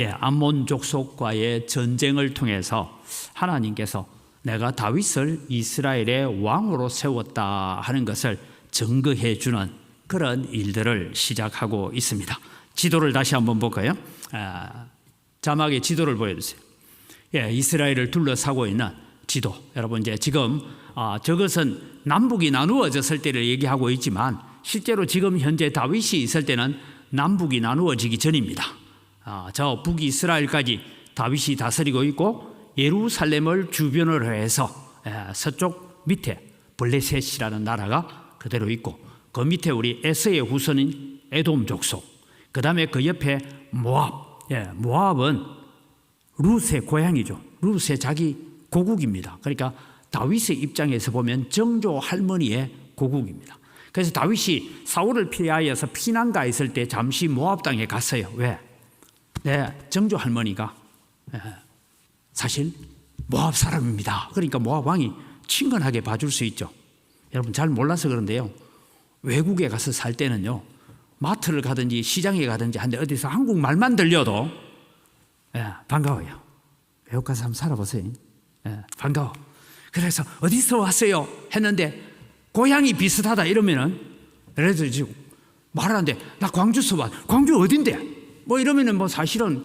암몬 족속과의 전쟁을 통해서 하나님께서 내가 다윗을 이스라엘의 왕으로 세웠다 하는 것을 증거해 주는 그런 일들을 시작하고 있습니다. 지도를 다시 한번 볼까요? 자막에 지도를 보여주세요. 이스라엘을 둘러싸고 있는 지도. 여러분 이제 지금 저것은 남북이 나누어졌을 때를 얘기하고 있지만 실제로 지금 현재 다윗이 있을 때는 남북이 나누어지기 전입니다. 저 북이스라엘까지 다윗이 다스리고 있고 예루살렘을 주변으로 해서 서쪽 밑에 블레셋이라는 나라가 그대로 있고 그 밑에 우리 에서의 후손인 에돔 족속, 그 다음에 그 옆에 모압. 모압은 룻의 고향이죠. 룻의 자기 고국입니다. 그러니까 다윗의 입장에서 보면 정조 할머니의 고국입니다. 그래서 다윗이 사울을 피하여서 피난가 있을 때 잠시 모압 땅에 갔어요. 왜? 정조 할머니가 사실 모압 사람입니다. 그러니까 모압 왕이 친근하게 봐줄 수 있죠. 여러분 잘 몰라서 그런데요, 외국에 가서 살 때는요, 마트를 가든지 시장에 가든지 한데 어디서 한국말만 들려도 반가워요. 외국 가서 한번 살아보세요. 반가워. 그래서 어디서 왔어요 했는데 고향이 비슷하다 이러면은, 예를 들어 지금 말하는데 나 광주서 왔. 광주 어딘데? 뭐 이러면은 뭐 사실은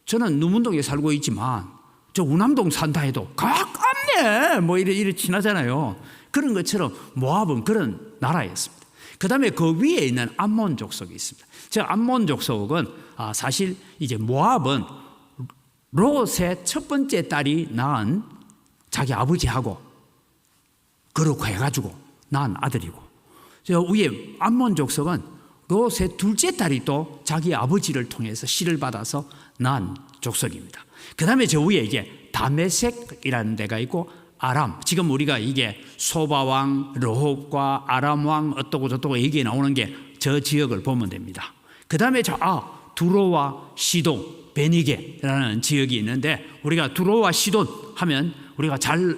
저는 누문동에 살고 있지만 저 우남동 산다 해도 가깝네 뭐 이래 친하잖아요. 그런 것처럼 모압은 그런 나라였습니다. 그 다음에 그 위에 있는 암몬 족속이 있습니다. 저 암몬 족속은 사실 이제 모압은 롯의 첫 번째 딸이 낳은 자기 아버지하고 그렇고 해가지고 낳은 아들이고, 저 위에 암몬 족속은 롯의 둘째 딸이 또 자기 아버지를 통해서 씨를 받아서 낳은 족속입니다. 그 다음에 저 위에 이제 다메섹이라는 데가 있고 아람, 지금 우리가 이게 소바왕, 르홉과 아람왕 어떠고 저떠고 얘기 나오는 게 저 지역을 보면 됩니다. 그 다음에 두로와 시돈, 베니게라는 지역이 있는데, 우리가 두로와 시돈 하면 우리가 잘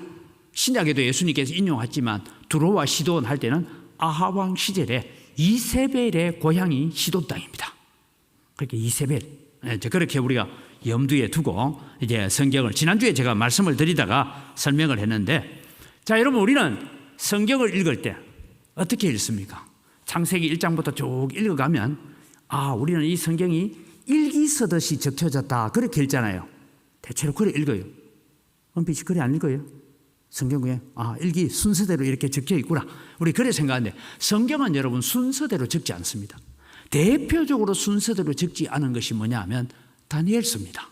신약에도 예수님께서 인용했지만 두로와 시돈 할 때는 아하왕 시절에 이세벨의 고향이 시돈 땅입니다. 그렇게 이세벨, 그렇게 우리가 염두에 두고 이제 성경을, 지난주에 제가 말씀을 드리다가 설명을 했는데, 자 여러분, 우리는 성경을 읽을 때 어떻게 읽습니까? 창세기 1장부터 쭉 읽어가면 우리는 이 성경이 일기 쓰듯이 적혀졌다 그렇게 읽잖아요. 대체로 그래 읽어요. 은빛이 그래 안 읽어요? 성경에 일기 순서대로 이렇게 적혀 있구나, 우리 그래 생각하는데, 성경은 여러분 순서대로 적지 않습니다. 대표적으로 순서대로 적지 않은 것이 뭐냐 하면 다니엘서입니다.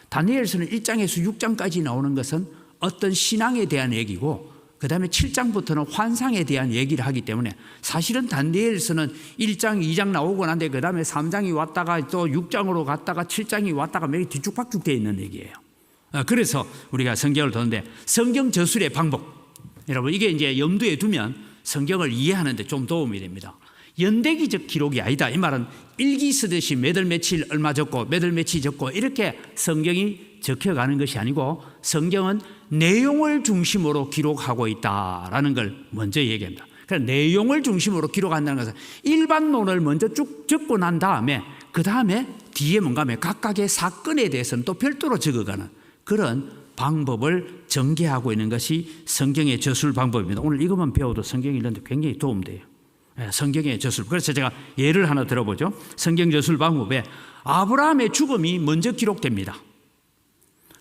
다니엘서는 1장에서 6장까지 나오는 것은 어떤 신앙에 대한 얘기고, 그 다음에 7장부터는 환상에 대한 얘기를 하기 때문에 사실은 다니엘서는 1장, 2장 나오고 난데 그 다음에 3장이 왔다가 또 6장으로 갔다가 7장이 왔다가 매일 뒤죽박죽 되어 있는 얘기예요. 그래서 우리가 성경을 보는데 성경 저술의 방법, 여러분 이게 이제 염두에 두면 성경을 이해하는 데 좀 도움이 됩니다. 연대기적 기록이 아니다. 이 말은 일기 쓰듯이 몇월 며칠 얼마 적고 몇월 며칠 적고 이렇게 성경이 적혀가는 것이 아니고, 성경은 내용을 중심으로 기록하고 있다라는 걸 먼저 얘기합니다. 그러니까 내용을 중심으로 기록한다는 것은 일반론을 먼저 쭉 적고 난 다음에 그 다음에 뒤에 뭔가 하면 각각의 사건에 대해서는 또 별도로 적어가는 그런 방법을 전개하고 있는 것이 성경의 저술 방법입니다. 오늘 이것만 배워도 성경 읽는데 굉장히 도움돼요. 성경의 저술. 그래서 제가 예를 하나 들어보죠. 성경 저술 방법에 아브라함의 죽음이 먼저 기록됩니다.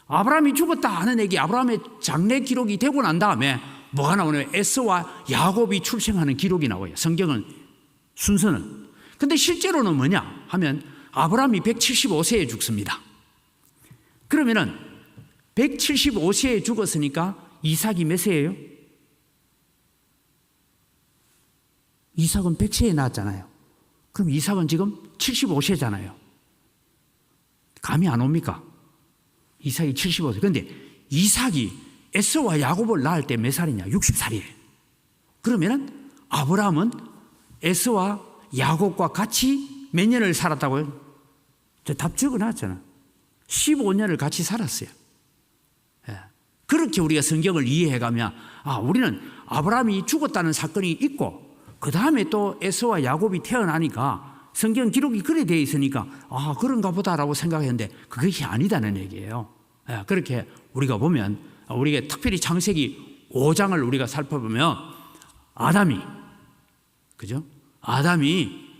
아브라함이 죽었다 하는 얘기, 아브라함의 장례 기록이 되고 난 다음에 뭐가 나오냐면 에서와 야곱이 출생하는 기록이 나와요. 성경은 순서는. 근데 실제로는 뭐냐 하면 아브라함이 175세에 죽습니다. 그러면은 175세에 죽었으니까 이삭이 몇 세예요? 이삭은 100세에 낳았잖아요. 그럼 이삭은 지금 75세잖아요. 감이 안 옵니까? 이삭이 75세. 그런데 이삭이 에서와 야곱을 낳을 때 몇 살이냐? 60살이에요. 그러면은 아브라함은 에서와 야곱과 같이 몇 년을 살았다고요? 저 답 적어놨잖아. 15년을 같이 살았어요. 그렇게 우리가 성경을 이해해가면 우리는 아브라함이 죽었다는 사건이 있고 그 다음에 또 에서와 야곱이 태어나니까 성경 기록이 그래 되어 있으니까 그런가 보다라고 생각했는데 그것이 아니다는 얘기예요. 그렇게 우리가 보면 우리가 특별히 창세기 5장을 우리가 살펴보면 아담이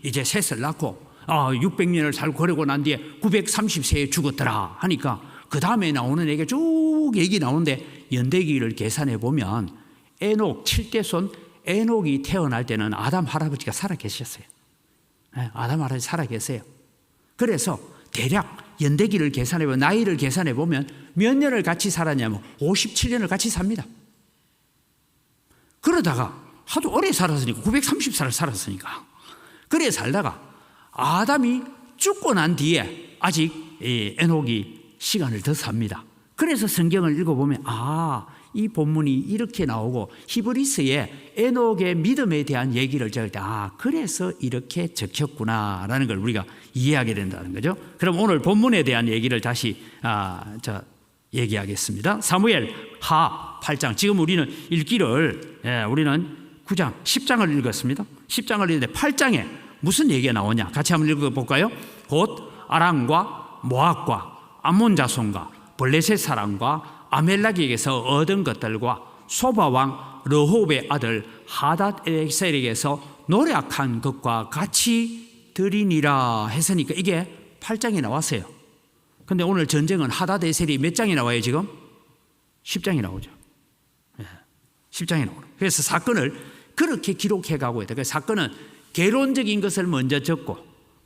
이제 셋을 낳고 600년을 살고 그러고 난 뒤에 930세에 죽었더라 하니까 그 다음에 나오는 얘기가 쭉 얘기 나오는데 연대기를 계산해 보면 에녹 7대 손 에녹이 태어날 때는 아담 할아버지가 살아 계셨어요. 아담 할아버지 살아 계세요. 그래서 대략 연대기를 계산해 보면 나이를 계산해 보면 몇 년을 같이 살았냐면 57년을 같이 삽니다. 그러다가 하도 오래 살았으니까 930살을 살았으니까 그래 살다가 아담이 죽고 난 뒤에 아직 에녹이 시간을 더 삽니다. 그래서 성경을 읽어보면 이 본문이 이렇게 나오고 히브리서에 에녹의 믿음에 대한 얘기를 적을 때 그래서 이렇게 적혔구나라는 걸 우리가 이해하게 된다는 거죠. 그럼 오늘 본문에 대한 얘기를 다시 얘기하겠습니다. 사무엘 하 8장. 지금 우리는 읽기를 우리는 9장 10장을 읽었습니다. 10장을 읽는데 8장에 무슨 얘기가 나오냐 같이 한번 읽어볼까요? 곧 아람과 모압과 암몬 자손과 블레셋 사람과 아멜렉에게서 얻은 것들과 소바왕 르홉의 아들 하닷에셀에게서 노력한 것과 같이 드리니라 했으니까 이게 8장에 나왔어요. 근데 오늘 전쟁은 하닷에셀이 몇 장이 나와요 지금? 10장이 나오죠. 10장이 나오죠. 그래서 사건을 그렇게 기록해 가고 있다. 그 사건은 개론적인 것을 먼저 적고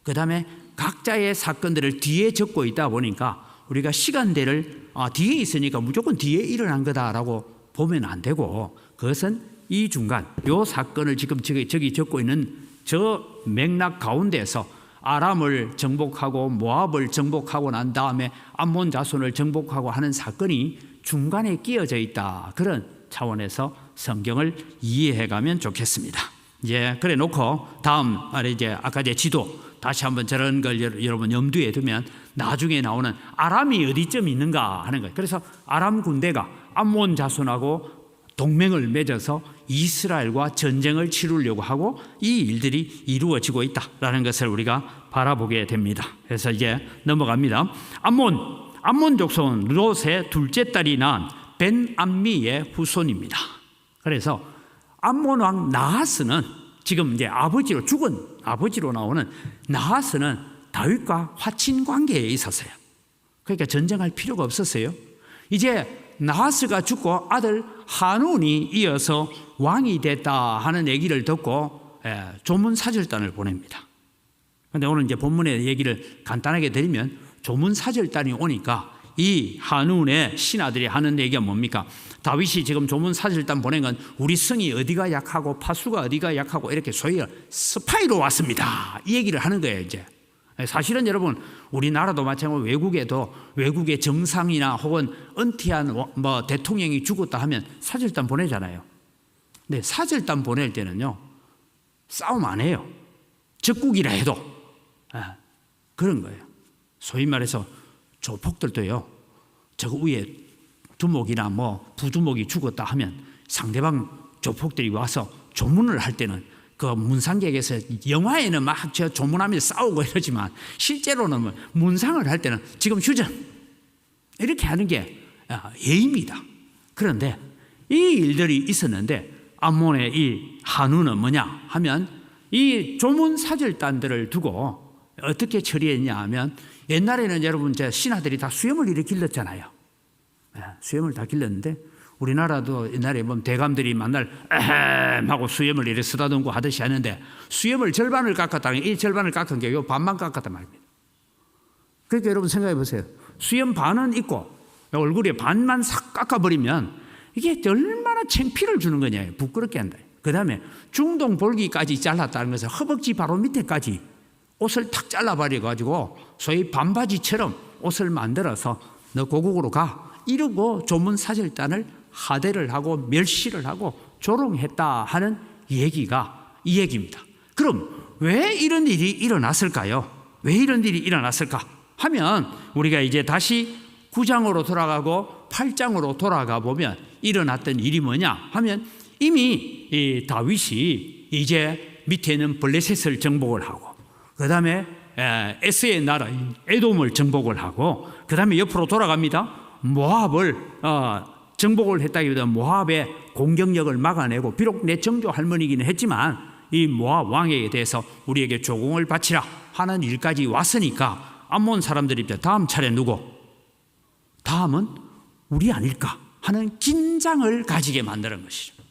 그 다음에 각자의 사건들을 뒤에 적고 있다 보니까 우리가 시간대를 뒤에 있으니까 무조건 뒤에 일어난 거다라고 보면 안 되고 그것은 이 중간 요 사건을 지금 저기 적고 있는 저 맥락 가운데서 아람을 정복하고 모압을 정복하고 난 다음에 암몬 자손을 정복하고 하는 사건이 중간에 끼어져 있다. 그런 차원에서 성경을 이해해가면 좋겠습니다. 그래 놓고 다음 이제 아까 제 지도 다시 한번 저런 걸 여러분 염두에 두면 나중에 나오는 아람이 어디쯤 있는가 하는 거예요. 그래서 아람 군대가 암몬 자손하고 동맹을 맺어서 이스라엘과 전쟁을 치르려고 하고 이 일들이 이루어지고 있다라는 것을 우리가 바라보게 됩니다. 그래서 이제 넘어갑니다. 암몬 족속은 롯의 둘째 딸이 낳은 벤 암미의 후손입니다. 그래서 암몬 왕 나하스는 지금 이제 죽은 아버지로 나오는 나하스는 다윗과 화친 관계에 있었어요. 그러니까 전쟁할 필요가 없었어요. 이제 나하스가 죽고 아들 한운이 이어서 왕이 됐다 하는 얘기를 듣고 조문사절단을 보냅니다. 그런데 오늘 이제 본문의 얘기를 간단하게 드리면 조문사절단이 오니까 이 한운의 신하들이 하는 얘기가 뭡니까? 다윗이 지금 조문사절단 보낸 건 우리 성이 어디가 약하고 파수가 어디가 약하고 이렇게 소위 스파이로 왔습니다. 이 얘기를 하는 거예요. 이제 사실은 여러분 우리나라도 마찬가지로 외국에도 외국의 정상이나 혹은 은퇴한 대통령이 죽었다 하면 사절단 보내잖아요. 근데 사절단 보낼 때는요 싸움 안 해요. 적국이라 해도 그런 거예요. 소위 말해서 조폭들도요 저 위에 두목이나 부두목이 죽었다 하면 상대방 조폭들이 와서 조문을 할 때는 그 문상객에서 영화에는 막 저 조문하면서 싸우고 이러지만 실제로는 문상을 할 때는 지금 휴전 이렇게 하는 게 예입니다. 그런데 이 일들이 있었는데 암몬의 이 한우는 뭐냐 하면 이 조문사절단들을 두고 어떻게 처리했냐 하면 옛날에는 여러분 신하들이 다 수염을 이렇게 길렀잖아요. 수염을 다 길렀는데 우리나라도 옛날에 보면 대감들이 만날 하고 수염을 이렇게 쓰다듬고 하듯이 하는데 수염을 절반을 깎았다가 이 절반을 깎은 게 요 반만 깎았단 말입니다. 그러니까 여러분 생각해 보세요. 수염 반은 있고 얼굴에 반만 싹 깎아버리면 이게 얼마나 창피를 주는 거냐. 부끄럽게 한다. 그 다음에 중동 볼기까지 잘랐다는 것은 허벅지 바로 밑에까지 옷을 탁 잘라버려가지고 소위 반바지처럼 옷을 만들어서 너 고국으로 가 이러고 조문사절단을 하대를 하고 멸시를 하고 조롱했다 하는 얘기가 이 얘기입니다. 그럼 왜 이런 일이 일어났을까요? 왜 이런 일이 일어났을까 하면 우리가 이제 다시 9장으로 돌아가고 8장으로 돌아가 보면 일어났던 일이 뭐냐 하면 이미 이 다윗이 이제 밑에는 블레셋을 정복을 하고 그 다음에 에스의 나라인 에돔을 정복을 하고 그 다음에 옆으로 돌아갑니다. 모압을 정복을 했다기보다 모압의 공격력을 막아내고 비록 내 정조 할머니이기는 했지만 이 모압 왕에게 대해서 우리에게 조공을 바치라 하는 일까지 왔으니까 암몬 사람들이 다음 차례 누구? 다음은 우리 아닐까 하는 긴장을 가지게 만드는 것이죠.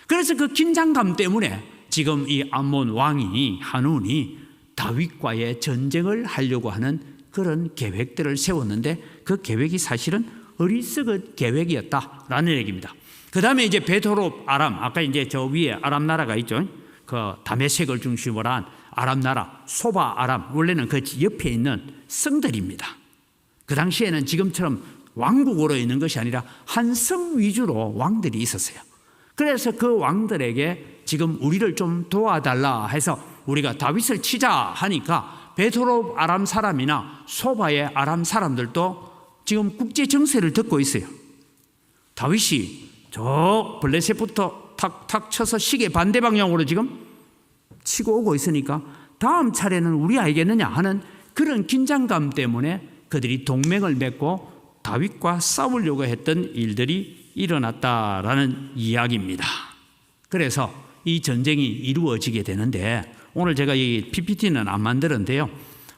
그래서 그 긴장감 때문에 지금 이 암몬 왕이 한운이 다윗과의 전쟁을 하려고 하는 그런 계획들을 세웠는데 그 계획이 사실은 어리석은 계획이었다라는 얘기입니다. 그 다음에 이제 베토롭 아람, 아까 이제 저 위에 아람 나라가 있죠. 그 다메섹을 중심으로 한 아람 나라, 소바 아람, 원래는 그 옆에 있는 성들입니다. 그 당시에는 지금처럼 왕국으로 있는 것이 아니라 한 성 위주로 왕들이 있었어요. 그래서 그 왕들에게 지금 우리를 좀 도와달라 해서 우리가 다윗을 치자 하니까 베토롭 아람 사람이나 소바의 아람 사람들도 지금 국제 정세를 듣고 있어요. 다윗이 저 블레셋부터 탁탁 쳐서 시계 반대 방향으로 지금 치고 오고 있으니까 다음 차례는 우리 알겠느냐 하는 그런 긴장감 때문에 그들이 동맹을 맺고 다윗과 싸우려고 했던 일들이 일어났다라는 이야기입니다. 그래서 이 전쟁이 이루어지게 되는데 오늘 제가 이 PPT는 안 만들었는데요.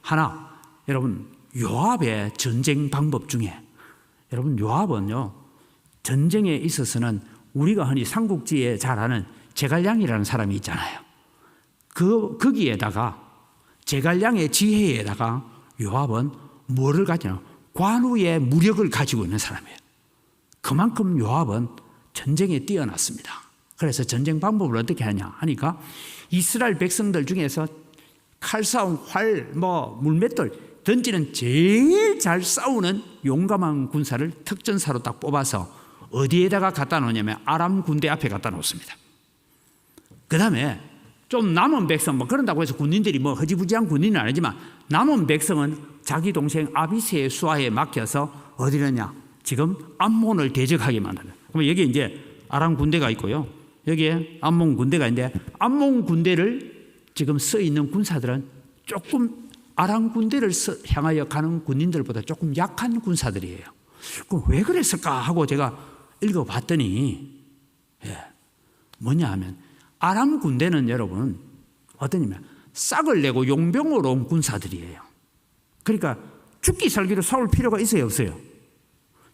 하나, 여러분 요압의 전쟁 방법 중에 여러분 요압은요 전쟁에 있어서는 우리가 흔히 삼국지에 잘 아는 제갈량이라는 사람이 있잖아요. 거기에다가 제갈량의 지혜에다가 요압은 뭐를 가지냐? 관우의 무력을 가지고 있는 사람이에요. 그만큼 요압은 전쟁에 뛰어났습니다. 그래서 전쟁 방법을 어떻게 하냐 하니까 이스라엘 백성들 중에서 칼싸움, 활, 물맷돌 던지는 제일 잘 싸우는 용감한 군사를 특전사로 딱 뽑아서 어디에다가 갖다 놓냐면 아람 군대 앞에 갖다 놓습니다. 그 다음에 좀 남은 백성, 그런다고 해서 군인들이 허지부지한 군인은 아니지만 남은 백성은 자기 동생 아비새의 수하에 맡겨서 어디느냐? 지금 암몬을 대적하게 만드는. 그러면 여기 이제 아람 군대가 있고요. 여기에 암몬 군대가 있는데 암몬 군대를 지금 써 있는 군사들은 조금 아람 군대를 향하여 가는 군인들보다 조금 약한 군사들이에요. 그럼 왜 그랬을까 하고 제가 읽어봤더니 뭐냐 하면 아람 군대는 여러분 어떠냐면 싹을 내고 용병으로 온 군사들이에요. 그러니까 죽기 살기로 싸울 필요가 있어요, 없어요?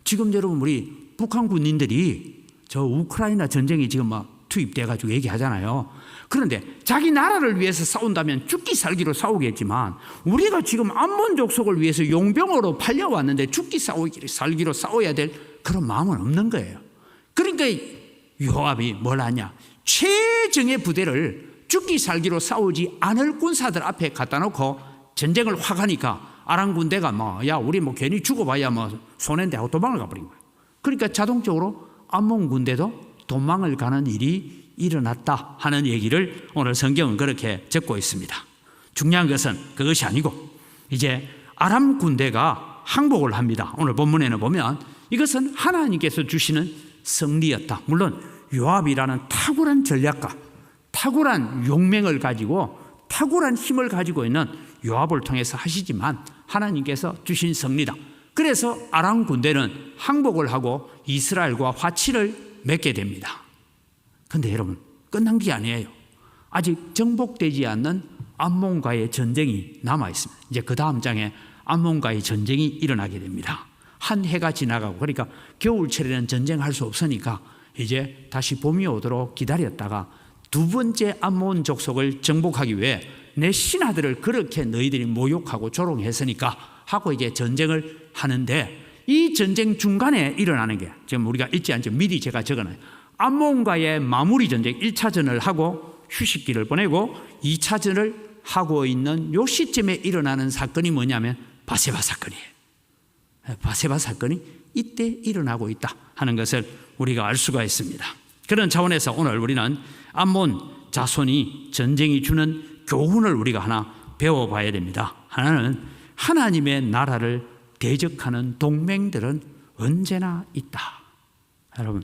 지금 여러분 우리 북한 군인들이 저 우크라이나 전쟁이 지금 투입돼 가지고 얘기하잖아요. 그런데 자기 나라를 위해서 싸운다면 죽기 살기로 싸우겠지만 우리가 지금 암몬 족속을 위해서 용병으로 팔려왔는데 죽기 살기로 싸워야 될 그런 마음은 없는 거예요. 그러니까 요압이 뭘 하냐? 최정의 부대를 죽기 살기로 싸우지 않을 군사들 앞에 갖다 놓고 전쟁을 확 하니까 아람 군대가 우리 괜히 죽어봐야 손해인데 하고 도망을 가버린 거예요. 그러니까 자동적으로 암몬 군대도 도망을 가는 일이 일어났다 하는 얘기를 오늘 성경은 그렇게 적고 있습니다. 중요한 것은 그것이 아니고 이제 아람 군대가 항복을 합니다. 오늘 본문에는 보면 이것은 하나님께서 주시는 승리였다. 물론 요압이라는 탁월한 전략가, 탁월한 용맹을 가지고 탁월한 힘을 가지고 있는 요압을 통해서 하시지만 하나님께서 주신 승리다. 그래서 아람 군대는 항복을 하고 이스라엘과 화치를 맺게 됩니다. 그런데 여러분 끝난 게 아니에요. 아직 정복되지 않는 암몬과의 전쟁이 남아 있습니다. 이제 그 다음 장에 암몬과의 전쟁이 일어나게 됩니다. 한 해가 지나가고 그러니까 겨울철에는 전쟁할 수 없으니까 이제 다시 봄이 오도록 기다렸다가 두 번째 암몬 족속을 정복하기 위해 내 신하들을 그렇게 너희들이 모욕하고 조롱했으니까 하고 이제 전쟁을 하는데 이 전쟁 중간에 일어나는 게 지금 우리가 읽지 않죠. 미리 제가 적어놔요. 암몬과의 마무리 전쟁 1차전을 하고 휴식기를 보내고 2차전을 하고 있는 요 시점에 일어나는 사건이 뭐냐면 바세바 사건이에요. 바세바 사건이 이때 일어나고 있다 하는 것을 우리가 알 수가 있습니다. 그런 차원에서 오늘 우리는 암몬 자손이 전쟁이 주는 교훈을 우리가 하나 배워봐야 됩니다. 하나는 하나님의 나라를 대적하는 동맹들은 언제나 있다. 여러분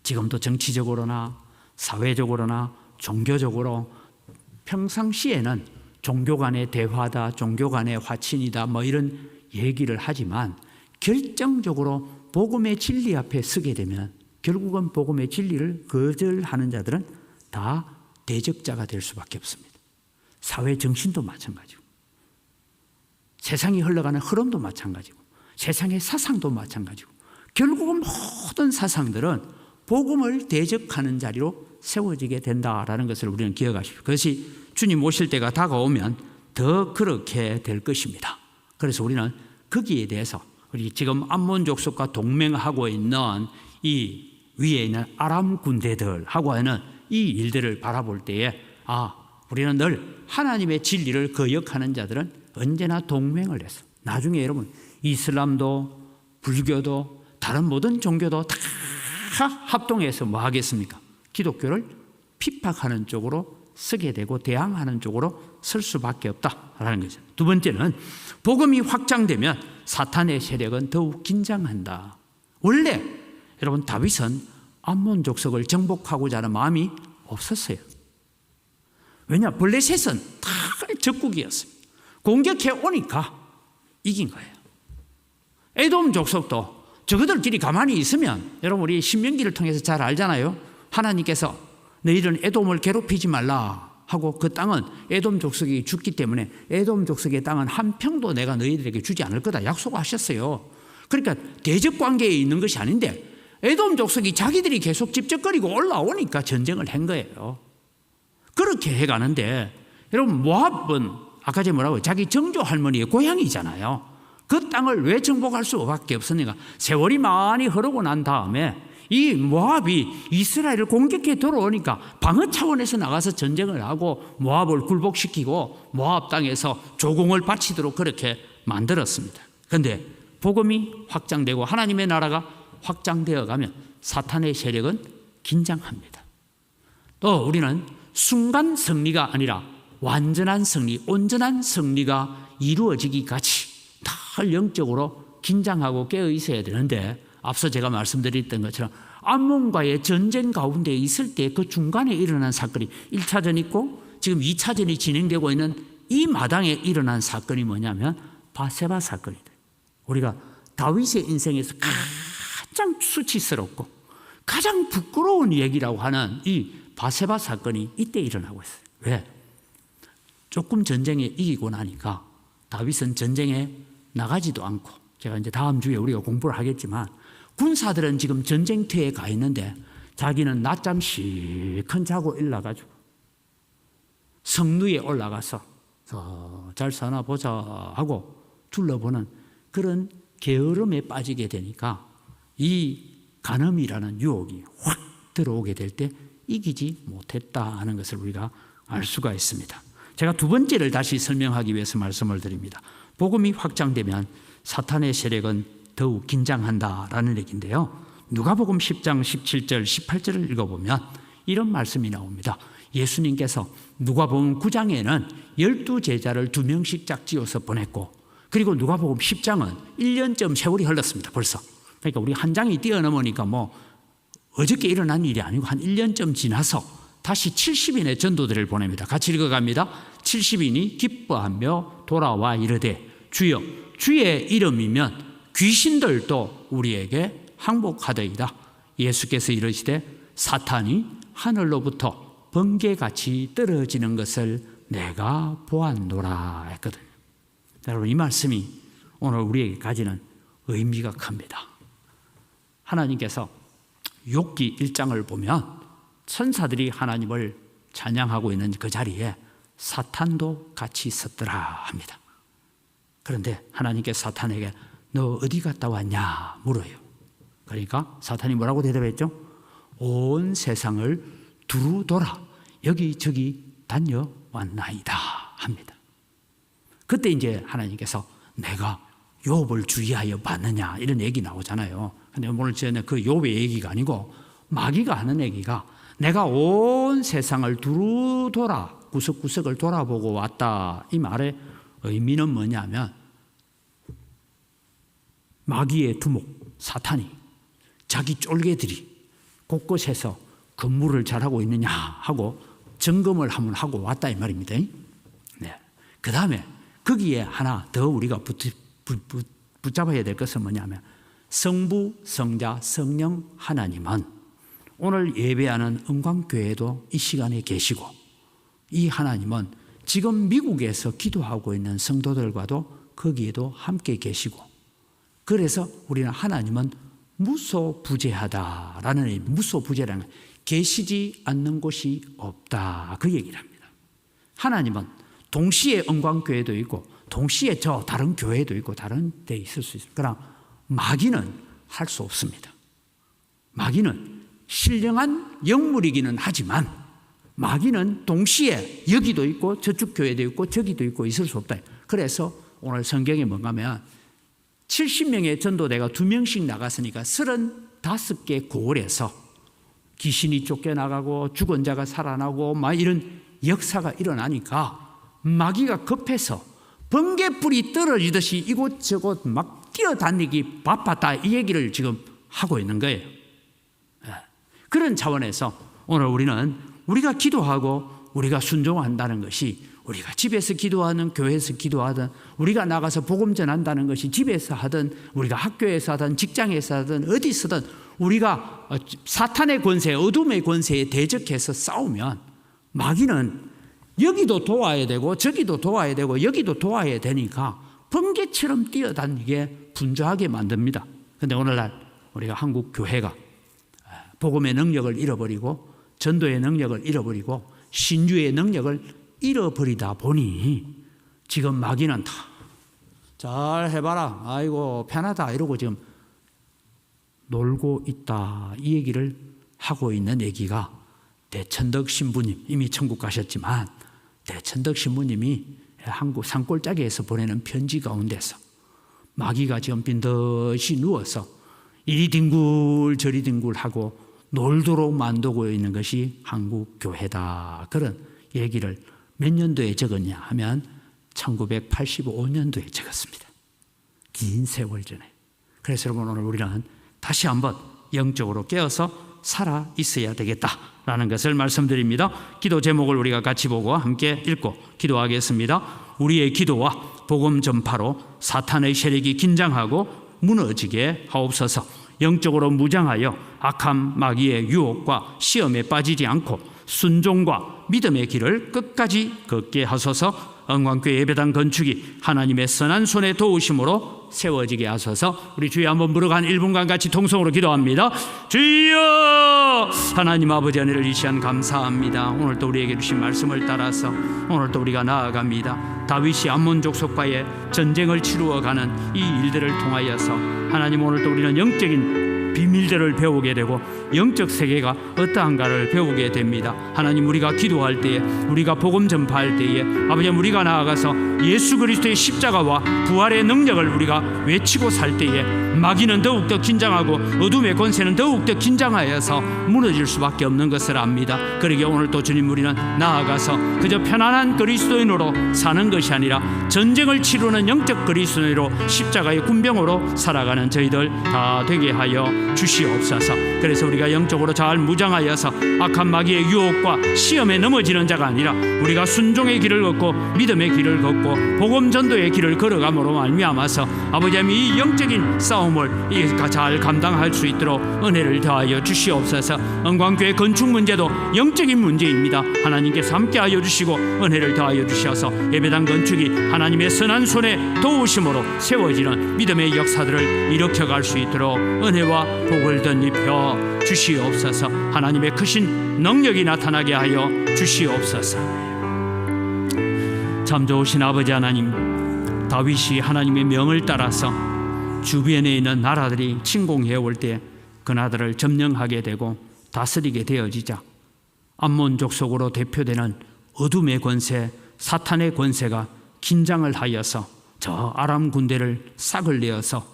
지금도 정치적으로나 사회적으로나 종교적으로 평상시에는 종교 간의 대화다, 종교 간의 화친이다, 뭐 이런 얘기를 하지만 결정적으로 복음의 진리 앞에 서게 되면 결국은 복음의 진리를 거절하는 자들은 다 대적자가 될 수밖에 없습니다. 사회 정신도 마찬가지고, 세상이 흘러가는 흐름도 마찬가지고, 세상의 사상도 마찬가지고, 결국은 모든 사상들은 복음을 대적하는 자리로 세워지게 된다라는 것을 우리는 기억하십시오. 그것이 주님 오실 때가 다가오면 더 그렇게 될 것입니다. 그래서 우리는 거기에 대해서 우리 지금 암몬 족속과 동맹하고 있는 이 위에 있는 아람 군대들하고 하는 이 일들을 바라볼 때에 우리는 늘 하나님의 진리를 거역하는 자들은 언제나 동맹을 해서 나중에 여러분 이슬람도 불교도 다른 모든 종교도 다 합동해서 뭐 하겠습니까? 기독교를 핍박하는 쪽으로 서게 되고 대항하는 쪽으로 설 수밖에 없다라는 거죠. 두 번째는 복음이 확장되면 사탄의 세력은 더욱 긴장한다. 원래 여러분 다윗은 암몬 족속을 정복하고자 하는 마음이 없었어요. 왜냐? 블레셋은 다 적국이었어요. 공격해 오니까 이긴 거예요. 에돔 족속도 저그들끼리 가만히 있으면 여러분 우리 신명기를 통해서 잘 알잖아요. 하나님께서 너희들은 에돔을 괴롭히지 말라 하고 그 땅은 에돔 족속이 죽기 때문에 에돔 족속의 땅은 한 평도 내가 너희들에게 주지 않을 거다 약속하셨어요. 그러니까 대적 관계에 있는 것이 아닌데 에돔 족속이 자기들이 계속 집적거리고 올라오니까 전쟁을 한 거예요. 그렇게 해가는데 여러분 모압은 아까 제가 뭐라고요? 자기 정조 할머니의 고향이잖아요. 그 땅을 왜 정복할 수밖에 없으니까 세월이 많이 흐르고 난 다음에 이 모압이 이스라엘을 공격해 들어오니까 방어 차원에서 나가서 전쟁을 하고 모압을 굴복시키고 모압 땅에서 조공을 바치도록 그렇게 만들었습니다. 그런데 복음이 확장되고 하나님의 나라가 확장되어 가면 사탄의 세력은 긴장합니다. 또 우리는 순간 승리가 아니라 완전한 승리, 온전한 승리가 이루어지기까지 다 영적으로 긴장하고 깨어 있어야 되는데 앞서 제가 말씀드렸던 것처럼 암몬과의 전쟁 가운데 있을 때 그 중간에 일어난 사건이 1차전 있고 지금 2차전이 진행되고 있는 이 마당에 일어난 사건이 뭐냐면 바세바 사건이다. 우리가 다윗의 인생에서 가장 수치스럽고 가장 부끄러운 얘기라고 하는 이 바세바 사건이 이때 일어나고 있어요. 왜? 조금 전쟁에 이기고 나니까 다윗은 전쟁에 나가지도 않고 제가 이제 다음 주에 우리가 공부를 하겠지만 군사들은 지금 전쟁터에 가 있는데 자기는 낮잠 실컷 자고 일어나가지고 성루에 올라가서 잘 사나 보자 하고 둘러보는 그런 게으름에 빠지게 되니까 이 간음이라는 유혹이 확 들어오게 될 때 이기지 못했다 하는 것을 우리가 알 수가 있습니다. 제가 두 번째를 다시 설명하기 위해서 말씀을 드립니다. 복음이 확장되면 사탄의 세력은 더욱 긴장한다라는 얘기인데요. 누가복음 10장 17절 18절을 읽어보면 이런 말씀이 나옵니다. 예수님께서 누가복음 9장에는 12제자를 2명씩 짝지어서 보냈고 그리고 누가복음 10장은 1년쯤 세월이 흘렀습니다. 벌써. 그러니까 우리 한 장이 뛰어넘으니까 뭐 어저께 일어난 일이 아니고 한 1년쯤 지나서 다시 70인의 전도들을 보냅니다. 같이 읽어갑니다. 70인이 기뻐하며 돌아와 이르되 주여 주의 이름이면 귀신들도 우리에게 항복하더이다. 예수께서 이르시되 사탄이 하늘로부터 번개같이 떨어지는 것을 내가 보았노라 했거든요. 여러분 이 말씀이 오늘 우리에게 가지는 의미가 큽니다. 하나님께서 욥기 1장을 보면 천사들이 하나님을 찬양하고 있는 그 자리에 사탄도 같이 있었더라 합니다. 그런데 하나님께 사탄에게 너 어디 갔다 왔냐 물어요. 그러니까 사탄이 뭐라고 대답했죠? 온 세상을 두루 돌아 여기저기 다녀왔나이다 합니다. 그때 이제 하나님께서 내가 욥을 주의하여 봤느냐 이런 얘기 나오잖아요. 근데 오늘 저는 그 욥의 얘기가 아니고 마귀가 하는 얘기가 내가 온 세상을 두루 돌아 구석구석을 돌아보고 왔다. 이 말의 의미는 뭐냐면 마귀의 두목 사탄이 자기 쫄개들이 곳곳에서 근무를 잘하고 있느냐 하고 점검을 한번 하고 왔다 이 말입니다. 네. 그 다음에 거기에 하나 더 우리가 붙잡아야 될 것은 뭐냐면 성부, 성자, 성령 하나님은 오늘 예배하는 은광교회도 이 시간에 계시고 이 하나님은 지금 미국에서 기도하고 있는 성도들과도 거기에도 함께 계시고 그래서 우리는 하나님은 무소부재하다라는 무소부재라는 계시지 않는 곳이 없다 그 얘기를 합니다. 하나님은 동시에 은광교회도 있고 동시에 저 다른 교회도 있고 다른 데 있을 수 있습니다. 그러나 마귀는 할 수 없습니다. 마귀는 신령한 영물이기는 하지만 마귀는 동시에 여기도 있고 저쪽 교회도 있고 저기도 있고 있을 수 없다. 그래서 오늘 성경에 뭔가 하면 70명의 전도대가 2명씩 나갔으니까 35개 고을에서 귀신이 쫓겨나가고 죽은 자가 살아나고 막 이런 역사가 일어나니까 마귀가 급해서 번개불이 떨어지듯이 이곳저곳 막 뛰어다니기 바빴다 이 얘기를 지금 하고 있는 거예요. 그런 차원에서 오늘 우리가 기도하고 우리가 순종한다는 것이 우리가 집에서 기도하는 교회에서 기도하든 우리가 나가서 복음 전한다는 것이 집에서 하든 우리가 학교에서 하든 직장에서 하든 어디서든 우리가 사탄의 권세 어둠의 권세에 대적해서 싸우면 마귀는 여기도 도와야 되고 저기도 도와야 되고 여기도 도와야 되니까 번개처럼 뛰어다니게 분주하게 만듭니다. 그런데 오늘날 우리가 한국 교회가 복음의 능력을 잃어버리고 전도의 능력을 잃어버리고 신주의 능력을 잃어버리다 보니 지금 마귀는 다 잘 해봐라 아이고 편하다 이러고 지금 놀고 있다 이 얘기를 하고 있는 얘기가 대천덕 신부님 이미 천국 가셨지만 대천덕 신부님이 한국 산골짜기에서 보내는 편지 가운데서 마귀가 지금 빈듯이 누워서 이리 뒹굴 저리 뒹굴하고 놀도록 만들고 있는 것이 한국 교회다 그런 얘기를 몇 년도에 적었냐 하면 1985년도에 적었습니다. 긴 세월 전에. 그래서 여러분 오늘 우리는 다시 한번 영적으로 깨어서 살아 있어야 되겠다라는 것을 말씀드립니다. 기도 제목을 우리가 같이 보고 함께 읽고 기도하겠습니다. 우리의 기도와 복음 전파로 사탄의 세력이 긴장하고 무너지게 하옵소서. 영적으로 무장하여 악한 마귀의 유혹과 시험에 빠지지 않고 순종과 믿음의 길을 끝까지 걷게 하소서. 은광교회 예배당 건축이 하나님의 선한 손에 도우심으로 세워지게 하소서. 우리 주여 한번 부르고 한 1분간 같이 통성으로 기도합니다. 주여 하나님 아버지 은혜를 이 시간 감사합니다. 오늘도 우리에게 주신 말씀을 따라서 오늘도 우리가 나아갑니다. 다윗이 암몬 족속과의 전쟁을 치루어가는 이 일들을 통하여서 하나님 오늘도 우리는 영적인 비밀들을 배우게 되고 영적 세계가 어떠한가를 배우게 됩니다. 하나님 우리가 기도할 때에 우리가 복음 전파할 때에 아버지 우리가 나아가서 예수 그리스도의 십자가와 부활의 능력을 우리가 외치고 살 때에 마귀는 더욱더 긴장하고 어둠의 권세는 더욱더 긴장하여서 무너질 수밖에 없는 것을 압니다. 그러기에 오늘 또 주님 우리는 나아가서 그저 편안한 그리스도인으로 사는 것이 아니라 전쟁을 치르는 영적 그리스도인으로 십자가의 군병으로 살아가는 저희들 다 되게 하여 주시옵소서. 그래서 우리가 영적으로 잘 무장하여서 악한 마귀의 유혹과 시험에 넘어지는 자가 아니라 우리가 순종의 길을 걷고 믿음의 길을 걷고 복음 전도의 길을 걸어감으로 말미암아서 아버지 이 영적인 싸움을 잘 감당할 수 있도록 은혜를 더하여 주시옵소서. 은광교회 건축 문제도 영적인 문제입니다. 하나님께서 함께하여 주시고 은혜를 더하여 주셔서 예배당 건축이 하나님의 선한 손에 도우심으로 세워지는 믿음의 역사들을 일으켜갈 수 있도록 은혜와 복을 덧입혀 주시옵소서. 하나님의 크신 능력이 나타나게 하여 주시옵소서. 참 좋으신 아버지 하나님, 다윗이 하나님의 명을 따라서 주변에 있는 나라들이 침공해 올 때 그 나라들을 점령하게 되고 다스리게 되어지자 암몬 족속으로 대표되는 어둠의 권세, 사탄의 권세가 긴장을 하여서 저 아람 군대를 싹을 내어서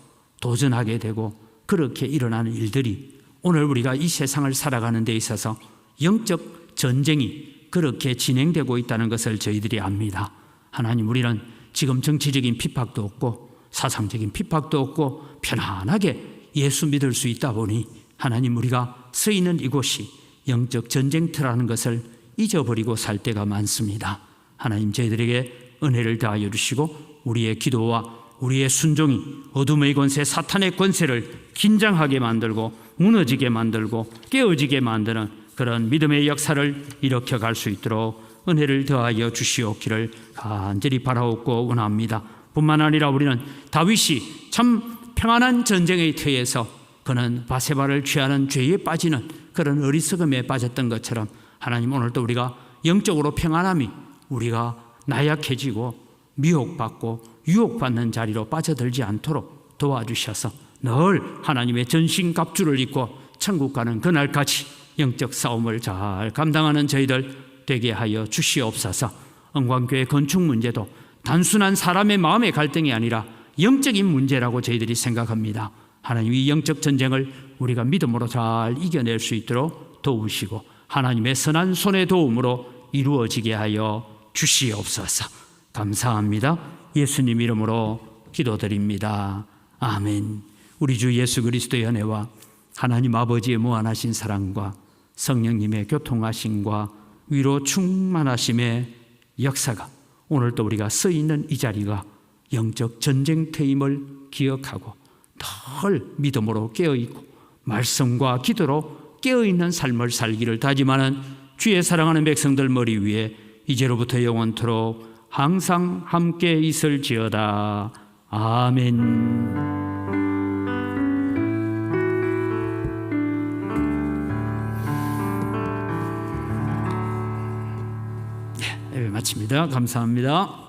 도전하게 되고 그렇게 일어나는 일들이 오늘 우리가 이 세상을 살아가는 데 있어서 영적 전쟁이 그렇게 진행되고 있다는 것을 저희들이 압니다. 하나님 우리는 지금 정치적인 핍박도 없고 사상적인 핍박도 없고 편안하게 예수 믿을 수 있다 보니 하나님 우리가 서 있는 이곳이 영적 전쟁터라는 것을 잊어버리고 살 때가 많습니다. 하나님 저희들에게 은혜를 더하여 주시고 우리의 기도와 우리의 순종이 어둠의 권세 사탄의 권세를 긴장하게 만들고 무너지게 만들고 깨어지게 만드는 그런 믿음의 역사를 일으켜 갈 수 있도록 은혜를 더하여 주시옵기를 간절히 바라옵고 원합니다. 뿐만 아니라 우리는 다윗이 참 평안한 전쟁의 터에서 그는 바세바를 취하는 죄에 빠지는 그런 어리석음에 빠졌던 것처럼 하나님 오늘도 우리가 영적으로 평안함이 우리가 나약해지고 미혹받고 유혹받는 자리로 빠져들지 않도록 도와주셔서 늘 하나님의 전신갑주를 입고 천국 가는 그날까지 영적 싸움을 잘 감당하는 저희들 되게 하여 주시옵소서. 은광교회 건축 문제도 단순한 사람의 마음의 갈등이 아니라 영적인 문제라고 저희들이 생각합니다. 하나님 이 영적 전쟁을 우리가 믿음으로 잘 이겨낼 수 있도록 도우시고 하나님의 선한 손의 도움으로 이루어지게 하여 주시옵소서. 감사합니다. 예수님 이름으로 기도드립니다. 아멘. 우리 주 예수 그리스도의 은혜와 하나님 아버지의 무한하신 사랑과 성령님의 교통하심과 위로 충만하심의 역사가 오늘도 우리가 서 있는 이 자리가 영적 전쟁터임을 기억하고 늘 믿음으로 깨어있고 말씀과 기도로 깨어있는 삶을 살기를 다짐하는 주의 사랑하는 백성들 머리 위에 이제로부터 영원토록 항상 함께 있을지어다. 아멘. 예배 마칩니다. 감사합니다.